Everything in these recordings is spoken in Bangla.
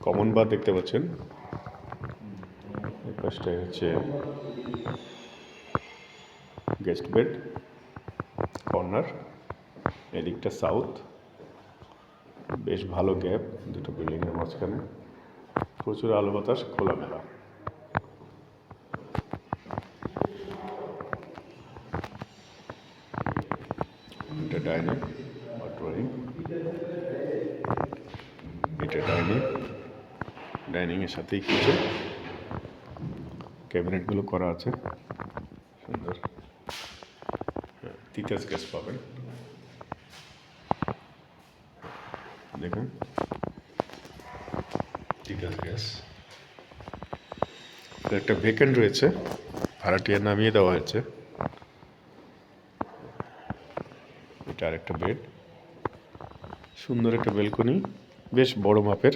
কমন বার দেখতে পাচ্ছেন, এই পাশটায় হচ্ছে গেস্ট বেড, কর্নার, এদিকটা সাউথ। বেশ ভালো গ্যাপ দুটো বিল্ডিংয়ের মাঝখানে, প্রচুর আলো বাতাস, খোলামেলা। এটা ডাইনিং বা ড্রয়িং, এটা ডাইনিংয়ের সাথেই কিচেন, ক্যাবিনেটগুলো করা আছে সুন্দর। তিতাস গ্যাস পাবেন, দেখুন তিতাস গ্যাস। একটা ভেকেন্ট রয়েছে, ভাড়াটিয়া নামিয়ে দেওয়া হয়েছে। এটা আরেকটা বেড, সুন্দর একটা বেলকনি, বেশ বড় মাপের,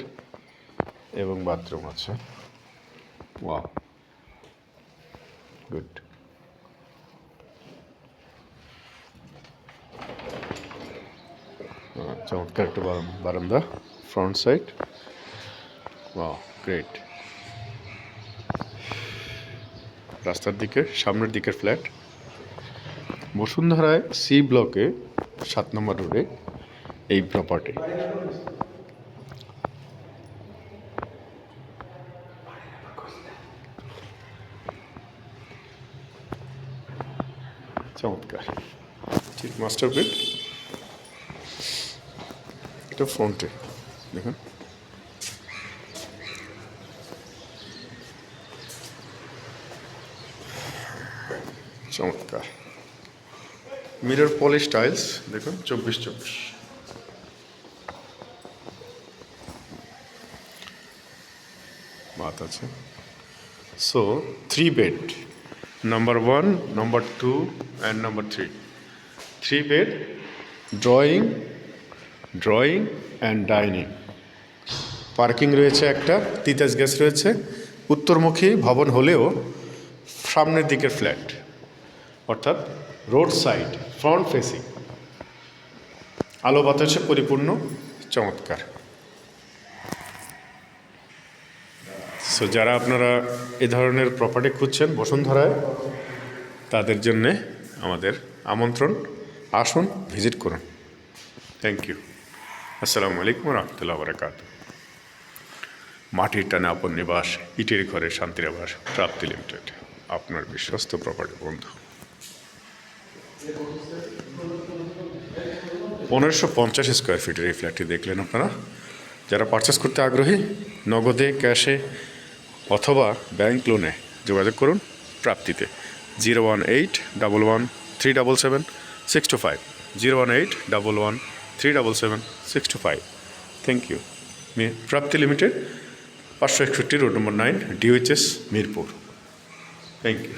এবং বাথরুম আছে। Wow, good. চমৎকার একটা বারান্দা, ফ্রন্ট সাইড। Wow, great. রাস্তার দিকে, সামনের দিকের ফ্ল্যাট, বসুন্ধরায় সি ব্লকে 7 নম্বর রোডে এই প্রপার্টি। চমৎকার, ঠিক মাস্টার বেড। এটা ফ্রন্টে দেখুন, চমৎকার। মিরর পলিশ টাইলস দেখুন, 24/24। বাত আছে। So 3 bed, number 1, number 2 and number 3। 3 bed, drawing and dining. Parking রয়েছে একটা, তিতাস গ্যাস রয়েছে। উত্তরমুখী ভবন হলেও সামনের দিকের ফ্ল্যাট, অর্থাৎ রোড সাইড, ফ্রন্ট ফেসিং, আলো বাতাসে পরিপূর্ণ, চমৎকার। সো যারা আপনারা এ ধরনের প্রপার্টি খুঁজছেন বসুন্ধরায়, তাদের জন্যে আমাদের আমন্ত্রণ, আসুন, ভিজিট করুন। Thank you. আসসালামু আলাইকুম রহমতুল্লাহ বারাকাত। মাটির টানে আপন নিবাস, ইটের ঘরে শান্তির আবাস, প্রাপ্তি লিমিটেড, আপনার বিশ্বস্ত প্রপার্টি বন্ধু। 1550 স্কোয়ার ফিটের এই ফ্ল্যাটটি দেখলেন আপনারা। যারা পারচেস করতে আগ্রহী, নগদে, ক্যাশে অথবা ব্যাংক লোনে যোগাযোগ করুন প্রাপ্তিতে। 01811377625, 01811377625। Thank you. Prapti limited, 561 road নম্বর 9, DOHS, মিরপুর। Thank you.